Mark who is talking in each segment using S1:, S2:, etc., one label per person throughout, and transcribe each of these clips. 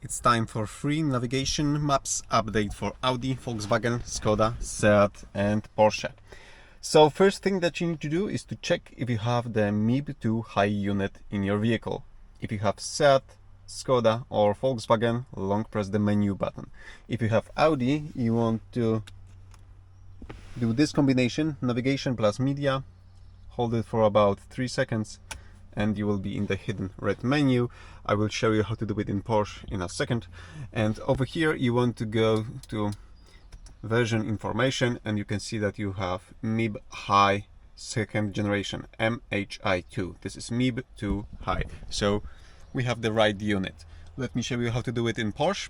S1: It's time for free navigation maps update for Audi, Volkswagen, Skoda, Seat and Porsche. So first thing that you need to do is to check if you have the MIB2 High unit in your vehicle. If you have Seat, Skoda or Volkswagen, long press the menu button. If you have Audi, you want to do this combination, navigation plus media, hold it for about 3 seconds and you will be in the hidden red menu. I will show you how to do it in Porsche in a second. And over here you want to go to version information and you can see that you have MIB High second generation, MHI2. This is MIB2 High. So we have the right unit. Let me show you how to do it in Porsche.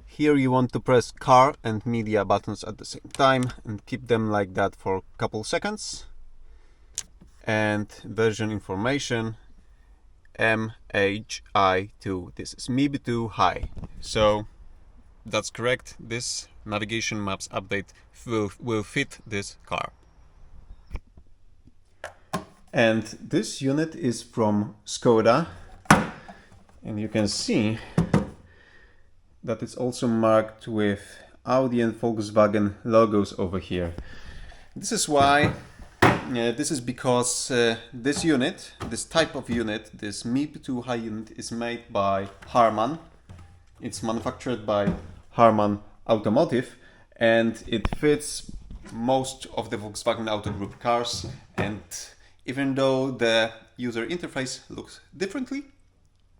S1: Here you want to press car and media buttons at the same time and keep them like that for a couple seconds. And version information MHI2. This is MIB2 High. So that's correct. This navigation maps update will fit this car. And this unit is from Skoda. And you can see that it's also marked with Audi and Volkswagen logos over here. This is why. This is because this unit, this type of unit, this MIB2 High unit is made by Harman. It's manufactured by Harman Automotive and it fits most of the Volkswagen Auto Group cars. And even though the user interface looks differently,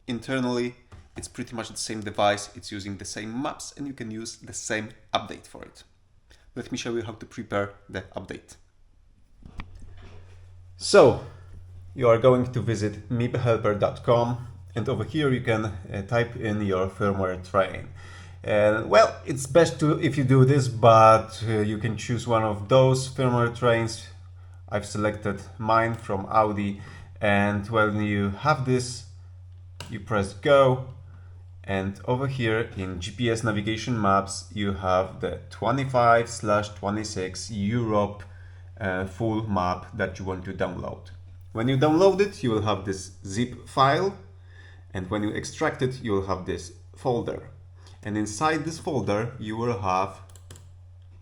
S1: internally it's pretty much the same device. It's using the same maps and you can use the same update for it. Let me show you how to prepare the update. So you are going to visit mibhelper.com and over here you can type in your firmware train. Well, it's best to if you do this, but you can choose one of those firmware trains. I've selected mine from Audi, and when you have this, you press go, and over here in GPS navigation maps you have the 25/26 Europe full map that you want to download. When you download it, you will have this zip file, and when you extract it, you will have this folder. And inside this folder, you will have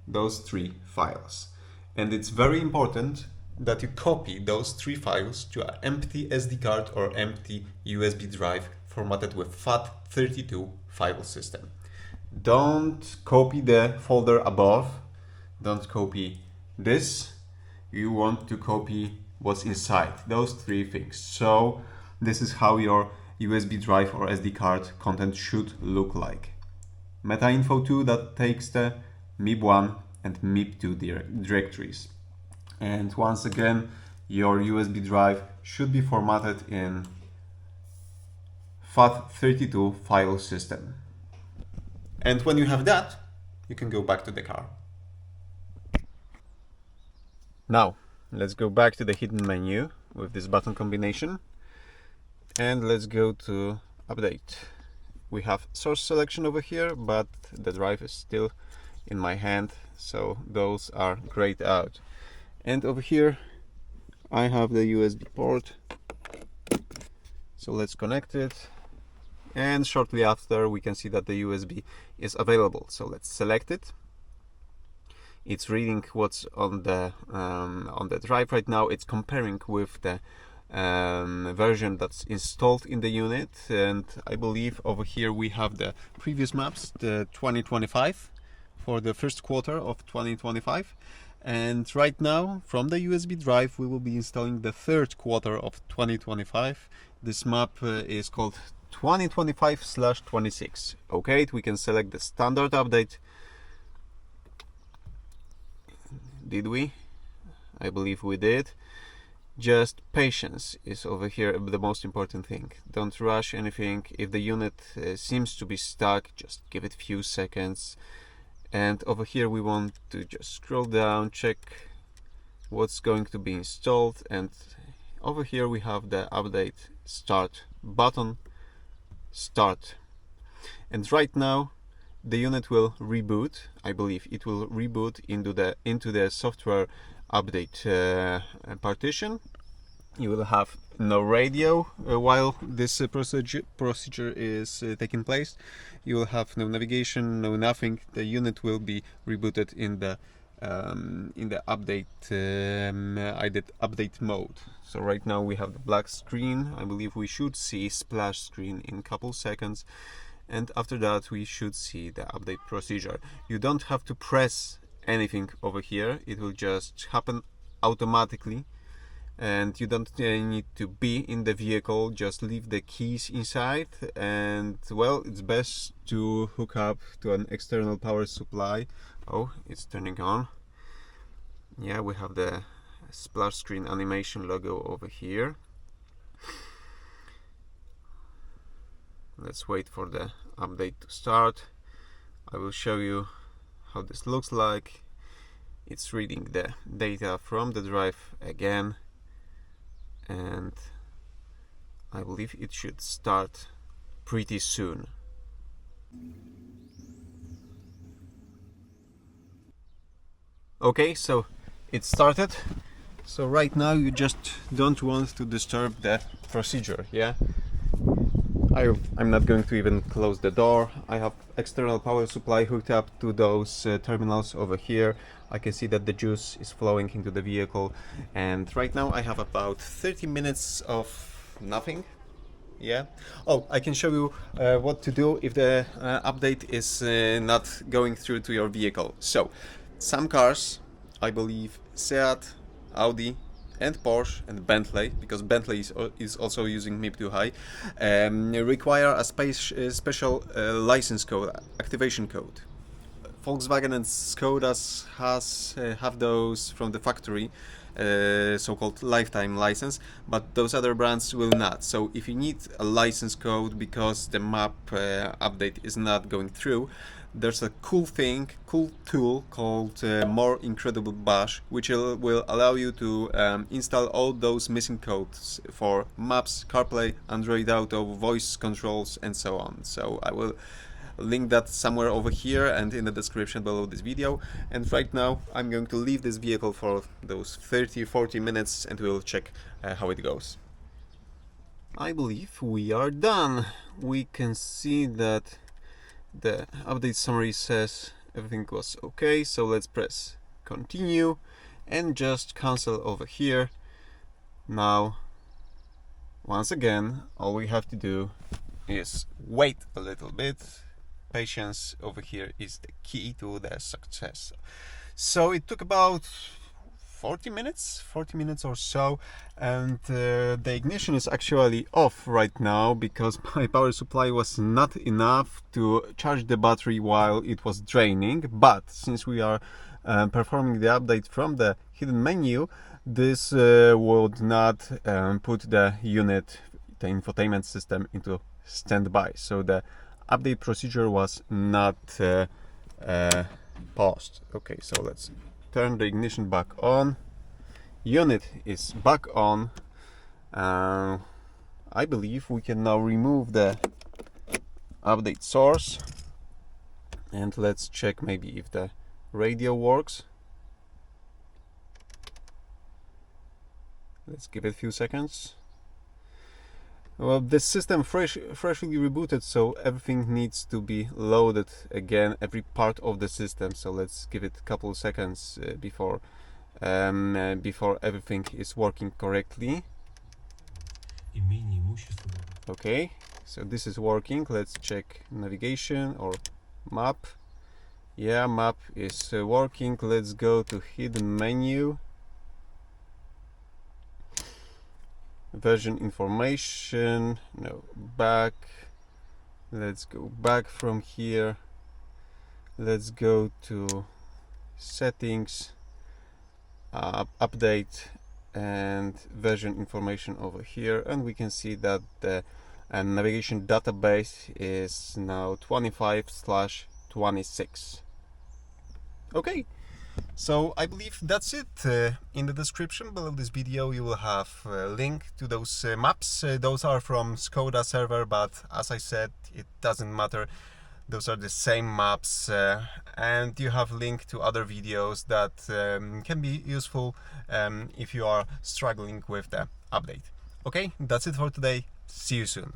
S1: those 3 files. And it's very important that you copy those 3 files to an empty SD card or empty USB drive formatted with FAT32 file system. Don't copy the folder above. Don't copy this. You want to copy what's inside those 3 things. So this is how your USB drive or SD card content should look like. MetaInfo2 that takes the MIB1 and MIB2 directories. And once again, your USB drive should be formatted in FAT32 file system. And when you have that, you can go back to the car. Now, let's go back to the hidden menu with this button combination and let's go to update. We have source selection over here, but the drive is still in my hand, so those are grayed out. And over here I have the USB port, so let's connect it, and shortly after we can see that the USB is available, so let's select it. It's reading what's on the drive right now. It's comparing with the version that's installed in the unit, and I believe over here we have the previous maps, the 2025 for the first quarter of 2025, and right now from the USB drive we will be installing the third quarter of 2025. This map is called 2025/26. Okay, we can select the standard update. Did we? I believe we did. Just patience is over here the most important thing. Don't rush anything. If the unit seems to be stuck, just give it a few seconds. And over here we want to just scroll down, check what's going to be installed, and over here we have the update start button. Start. And right now the unit will reboot. I believe it will reboot into the software update partition. You will have no radio while this procedure is taking place. You will have no navigation, no nothing. The unit will be rebooted in the update update mode. So right now we have the black screen. I believe we should see splash screen in couple seconds, and after that we should see the update procedure. You don't have to press anything over here, it will just happen automatically, and you don't need to be in the vehicle. Just leave the keys inside, and well, it's best to hook up to an external power supply. Oh, it's turning on. Yeah, we have the splash screen animation logo over here. Let's wait for the update to start. I will show you how this looks like. It's reading the data from the drive again, and I believe it should start pretty soon. Okay, so it started. So right now you just don't want to disturb the procedure, yeah? I'm not going to even close the door. I have external power supply hooked up to those terminals over here. I can see that the juice is flowing into the vehicle, and right now I have about 30 minutes of nothing. Yeah. Oh, I can show you what to do if the update is not going through to your vehicle. So, some cars, I believe Seat, Audi, and Porsche and Bentley, because Bentley is also using MIB2 High, require a special license code, activation code. Volkswagen and Skoda have those from the factory, so-called lifetime license, but those other brands will not. So if you need a license code because the map update is not going through, there's a cool tool called More Incredible Bash, which will allow you to install all those missing codes for maps, CarPlay, Android Auto, voice controls, and so on. So I will link that somewhere over here and in the description below this video. And right now I'm going to leave this vehicle for those 30-40 minutes and we'll check how it goes. I believe we are done. We can see that the update summary says everything was okay, so let's press continue and just cancel over here. Now, once again, all we have to do is wait a little bit. Patience over here is the key to the success. So it took about 40 minutes or so, and the ignition is actually off right now because my power supply was not enough to charge the battery while it was draining. But since we are performing the update from the hidden menu, this would not put the unit, the infotainment system, into standby, so the update procedure was not paused. Okay, so let's turn the ignition back on. Unit is back on. I believe we can now remove the update source, and let's check maybe if the radio works. Let's give it a few seconds. Well, this system freshly rebooted, so everything needs to be loaded again, every part of the system. So let's give it a couple of seconds before everything is working correctly. Okay, so this is working. Let's check navigation or map. Yeah, map is working. Let's go to hidden menu. Version information, no, back. Let's go back from here. Let's go to settings, update, and version information over here, and we can see that the navigation database is now 25/26. Okay. So I believe that's it. In the description below this video you will have a link to those maps. Those are from Skoda server, but as I said, it doesn't matter. Those are the same maps, and you have link to other videos that can be useful if you are struggling with the update. Okay, that's it for today. See you soon.